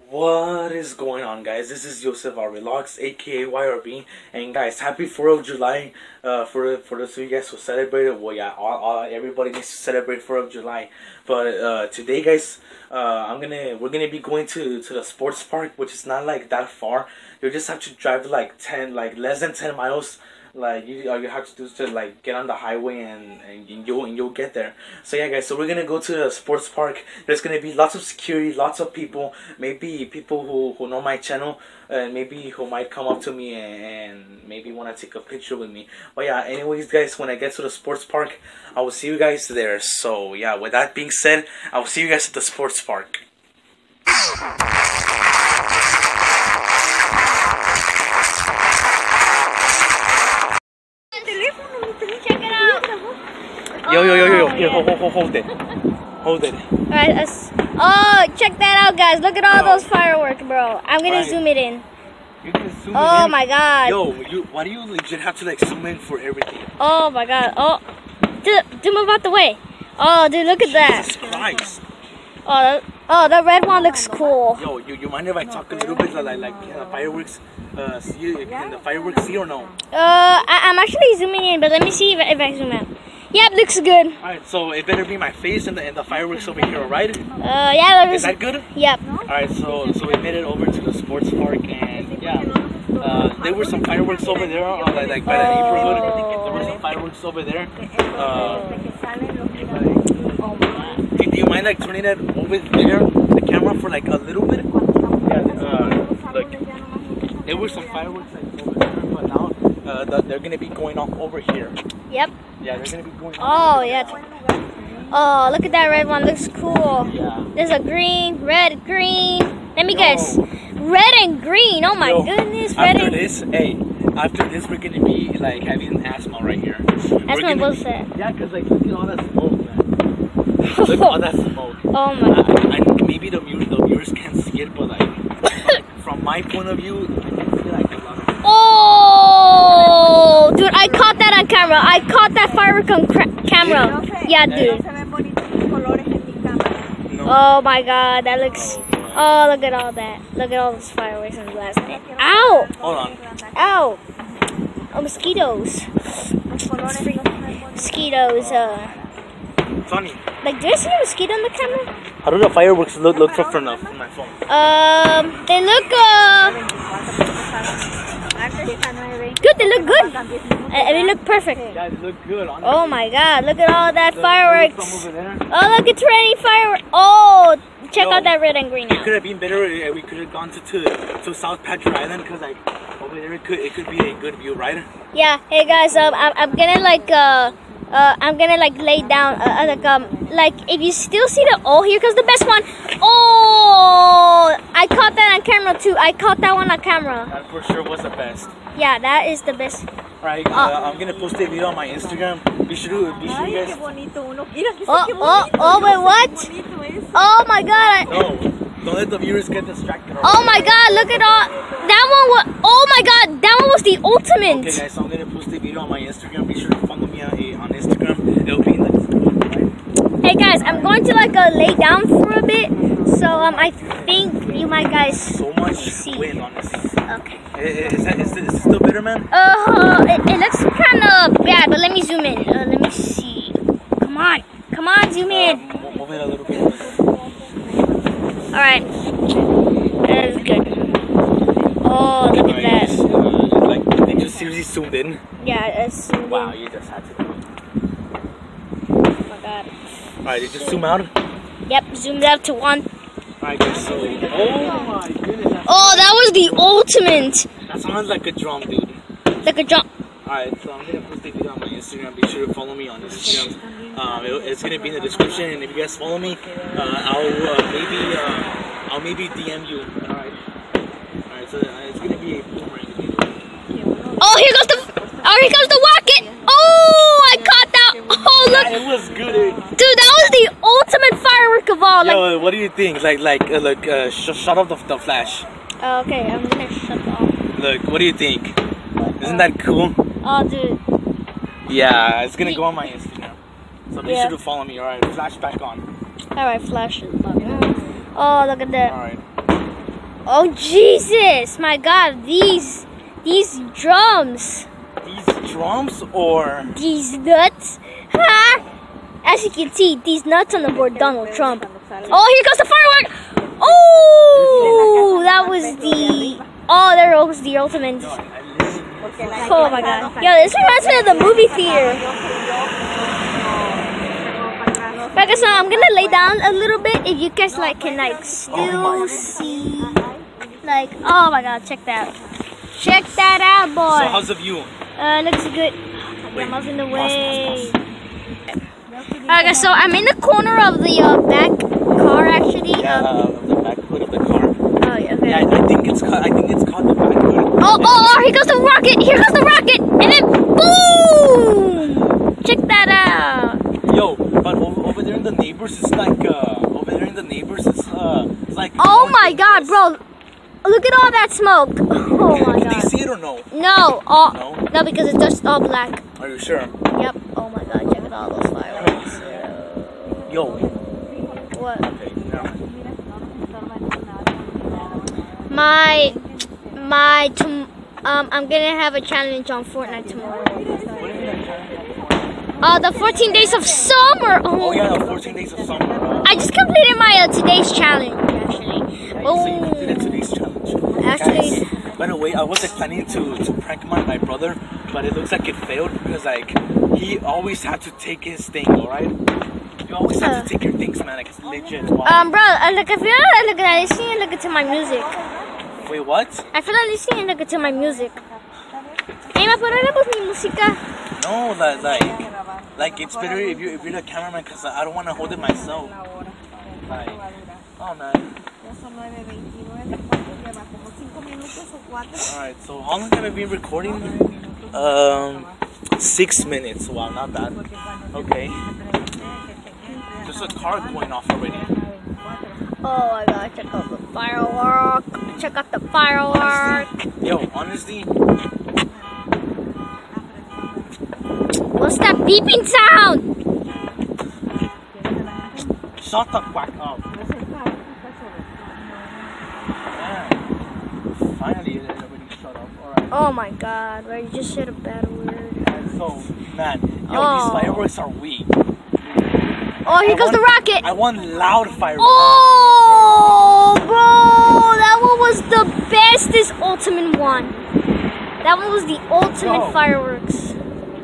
What is going on, guys? This is Joseph R. Vlogs, aka YRB, and guys, happy 4th of July. For those of you guys who celebrated, well, yeah, everybody needs to celebrate 4th of July. But today, guys, we're gonna be going to the sports park, which is not like that far. You just have to drive like less than 10 miles. Like all you have to do is to like get on the highway and you'll get there. So yeah, guys, so we're gonna go to the sports park. There's gonna be lots of security, lots of people, maybe people who know my channel, and maybe who might come up to me and maybe want to take a picture with me. But yeah, anyways, guys, when I get to the sports park, I will see you guys there. So yeah, with that being said, I will see you guys at the sports park. Yo, hold it. Alright, oh, check that out, guys. Look at all those fireworks, bro. I'm gonna zoom it in. You can zoom it in. Oh my god. Yo, why do you legit have to like zoom in for everything? Oh my god. Oh, dude, move out the way. Oh, dude, look at that. Jesus Christ. Oh, the red one looks cool. Yo, you mind if I talk a little bit like fireworks? Can the fireworks see or no? I'm actually zooming in, but let me see if I zoom out. Yep, looks good. Alright, so it better be my face and the fireworks over here, right? Yeah. Is that good? Yep. Alright, so we made it over to the sports park, and yeah, there were some fireworks over there, like by the neighborhood. There were some fireworks over there. Do you mind like turning it over there, the camera, for like a little bit? Yeah, like there were some fireworks like over there, but now they're gonna be going off over here. Yep. Yeah, they're gonna be going. Oh yeah. Oh, look at that red one. Looks cool. Yeah. There's a green, red, green. Let me guess. Red and green. Oh my goodness. Red after this, we're gonna be like having asthma right here. Asthma bullshit. Yeah, cause like look at all that smoke, man. Look at all that smoke. Oh my god. Maybe the viewers can't see it, but like from my point of view, I can see like a lot of. Oh, dude, I caught that on camera. I caught that firework on camera. Yeah, dude. Oh my god, that looks. Oh, look at all that. Look at all those fireworks and glass. Ow! Hold on. Ow! Oh, mosquitoes. Mosquitoes. Funny. Like, do I see a mosquito on the camera? How do the fireworks look from my phone? They look good. They look good. They look perfect. Yeah, they look good. Honestly. Oh my god! Look at all that fireworks. Over there. Oh, look, it's raining fireworks. Oh, check out that red and green. It could have been better. We could have gone to South Patrick Island, because like over there it could be a good view, right? Yeah. Hey guys, I'm gonna like lay down like if you still see the here comes the best one. Oh, I caught that on camera too. I caught that one on camera. That for sure was the best. Yeah, that is the best. Right, I'm gonna post a video on my Instagram. Be sure you guys. Oh, wait, what? Oh my god. No, don't let the viewers get distracted. Oh my god, look at all that one was. Oh my god, that one was the ultimate. Okay, guys, so I'm gonna post a video on my Instagram. Be sure to follow me on Instagram. It'll be in the description, right? Hey guys, I'm going to like lay down for a bit. So I think you might guys so much see. wind on this. Okay. Is this still better, man? It looks kind of bad, but let me zoom in. Let me see. Come on, zoom in. Move it a little bit. All right, that is good. Oh, look at that. Like they just seriously zoomed in. Yeah, it's zoomed wow, in. you just had to do it. Oh my god. All right, did you zoom out? Yep, zoomed out to 1. Alright guys, so, oh my goodness. Oh, that was the ultimate. That sounds like a drum, dude. Like a drum. Alright, so I'm gonna post a video on my Instagram. Be sure to follow me on Instagram. It's gonna be in the description, and if you guys follow me, I'll maybe DM you. Alright, so it's gonna be a boomerang video. Oh, here comes the rocket. Oh, I caught that. Oh, look. Yeah, it was good. Dude, that was the ultimate firework of all. Yo, what do you think? Shut off the flash. Okay, I'm gonna shut off. Look, what do you think? Isn't that cool? Oh, dude. Yeah, it's gonna go on my Instagram. So be sure to follow me. Alright, flash back on. Alright, flash is on. Oh, look at that. Alright. Oh Jesus! My God, these drums. These drums or These nuts. Ha! As you can see, these nuts on the board, Donald Trump. Oh, here goes the firework! Oh, that was the. Oh, there goes the ultimate. Oh my God! Yo, this reminds me of the movie theater. Okay, so I'm gonna lay down a little bit. If you guys like can like still see, like, oh my God, check that. Check that out, boy. So how's the view? Looks good. I'm out in the way. Okay, so I'm in the corner of the back car, actually. The back hood of the car. Oh, yeah, okay. Yeah, I think it's called the back hood. Oh, here goes the rocket! Here goes the rocket! And then boom! Check that out. Yo, but over there in the neighbors, it's like it's like. Oh my God, bro! Look at all that smoke. Oh my Can God. they see it or no? No, no, because it's just all black. Are you sure? Yep. Oh my God, check out all those fireworks. Yo. What? Okay, now. I'm gonna have a challenge on Fortnite tomorrow. The 14 days of summer. Oh yeah, the 14 days of summer. I just completed my today's challenge, actually. So you completed today's challenge. Actually, Guys, by the way, I was planning to prank my brother, but it looks like it failed because like he always had to take his thing. All right. You always have to take your things, man. Like it's legit. Wow. bro, look, I feel like listening to my music. Wait, what? I feel like listening to my music. Hey, ¿me puedo pues mi música? No, like it's better if you're the cameraman because I don't want to hold it myself. Like, oh man. Alright, so how long have I been recording? 6 minutes. Wow, not bad. Okay. There's a car going off already. Oh my God, check out the firework. Check out the firework. Yo, honestly. What's that beeping sound? Shut the fuck up. Yeah. Finally, everybody shut up. Alright. Oh my God, bro, you just said a bad word. So, man, these fireworks are weak. Oh, here goes the rocket. I want loud fireworks. Oh, bro, that one was the bestest ultimate one. That one was the ultimate fireworks.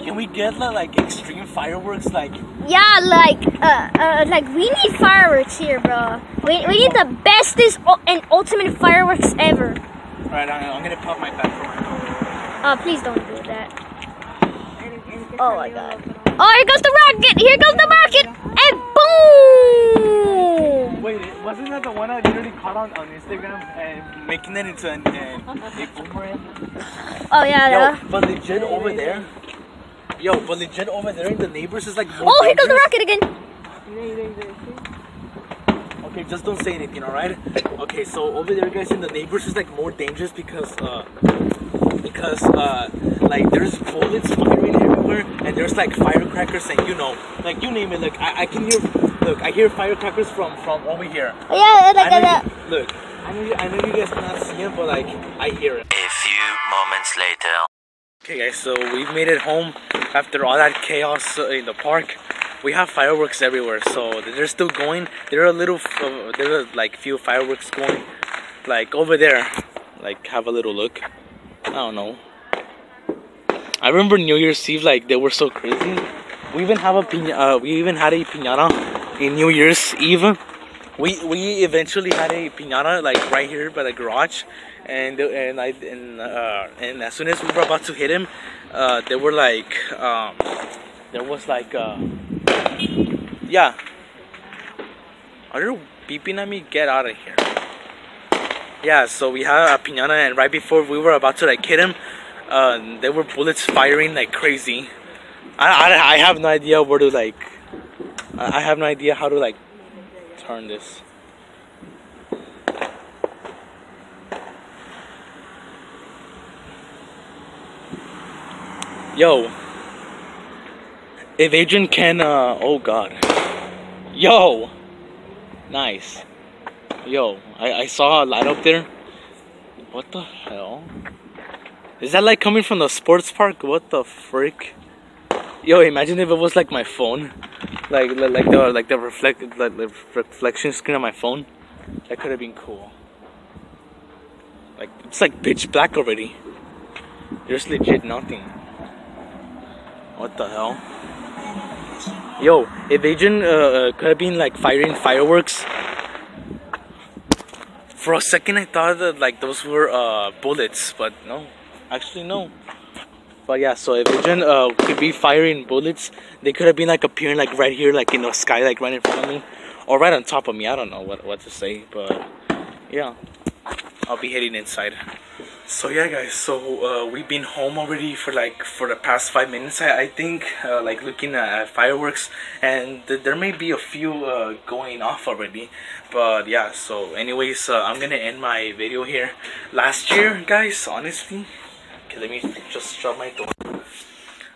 Can we get like extreme fireworks? Like yeah, like we need fireworks here, bro. We need the bestest and ultimate fireworks ever. Alright, I'm gonna pop my battery. Please don't do that. Oh my God. Oh, here goes the rocket! Here goes the rocket! And boom! Wait, wasn't that the one I literally caught on Instagram and making it into a boomerang? Oh yeah, yeah. But legit over there. Yo, but legit over there in the neighbors is like more oh, here goes the dangerous. rocket again! Okay, just don't say anything, alright? Okay, so over there, guys, in the neighbors is like more dangerous because like there's bullets firing everywhere and there's like firecrackers and like you name it. Like I can hear, look, I hear firecrackers from over here. Yeah, like that. Look, I know you guys cannot see it, but like I hear it. A few moments later. Okay, guys, so we've made it home after all that chaos in the park. We have fireworks everywhere, so they're still going. There are like few fireworks going, like over there. Like have a little look. I don't know. I remember New Year's Eve, like they were so crazy. We even had a piñata in New Year's Eve. We eventually had a piñata like right here by the garage, and as soon as we were about to hit him, there was like yeah. Are you beeping at me? Get out of here. Yeah, so we had a piñata, and right before we were about to like hit him, there were bullets firing like crazy. I have no idea where to like. I have no idea how to like turn this. Yo, if Adrian can, oh god. Yo, nice. Yo, I saw a light up there, What the hell? Is that like coming from the sports park? What the frick? Yo, imagine if it was like my phone, like the reflection screen on my phone. That could have been cool. Like it's like pitch black already. There's legit nothing. What the hell? Yo, if Adrian could have been like firing fireworks. For a second, I thought that like those were bullets, but no, actually no. But yeah, so if Adrian could be firing bullets, they could have been like appearing like right here, like in the sky, like right in front of me, or right on top of me. I don't know what to say, but yeah, I'll be heading inside. So yeah, guys. So we've been home already for the past 5 minutes. I think like looking at fireworks, and there may be a few going off already. But yeah. So anyways, I'm gonna end my video here. Last year, guys, honestly. Okay, let me just shut my door.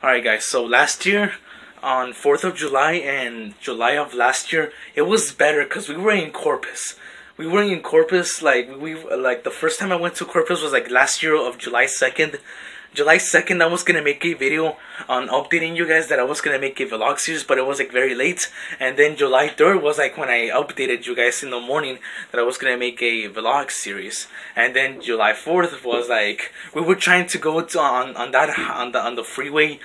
Alright guys, so last year on 4th of July and July of last year, it was better because we were in Corpus. We were in Corpus, like the first time I went to Corpus was like last year of July 2nd. July 2nd, I was gonna make a video on updating you guys that I was gonna make a vlog series, but it was like very late. And then July 3rd was like when I updated you guys in the morning that I was gonna make a vlog series. And then July 4th was like we were trying to go to on the freeway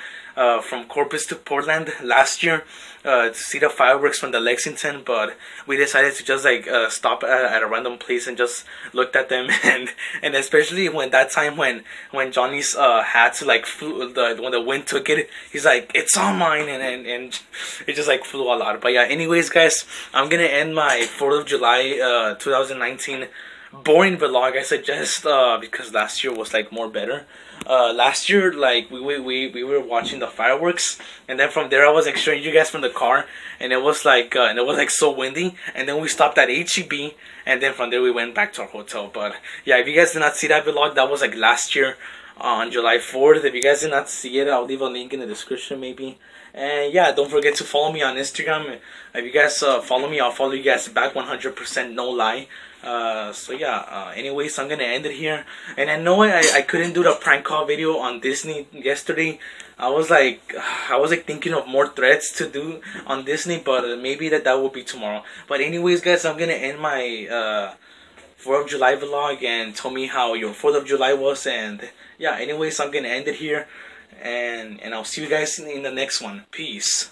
from Corpus to Portland last year to see the fireworks from the Lexington, but we decided to just like stop at a random place and just looked at them, and especially when that time when Johnny's had to like flew when the wind took it, he's like, it's all mine, and it just like flew a lot. But yeah, anyways guys, I'm gonna end my 4th of July 2019 boring vlog, I suggest, because last year was like more better. Last year, like we were watching the fireworks, and then from there I was like showing you guys from the car, and it was like so windy, and then we stopped at HEB, and then from there we went back to our hotel. But yeah, if you guys did not see that vlog, that was like last year on July 4th. If you guys did not see it, I'll leave a link in the description maybe. And yeah, don't forget to follow me on Instagram. If you guys follow me, I'll follow you guys back 100%, no lie. So yeah, anyways, I'm gonna end it here. And I know I couldn't do the prank call video on Disney yesterday. I was like thinking of more threads to do on Disney, but maybe that will be tomorrow. But anyways guys, I'm gonna end my 4th of July vlog, and tell me how your 4th of July was. And yeah, anyways, I'm gonna end it here, and I'll see you guys in the next one. Peace.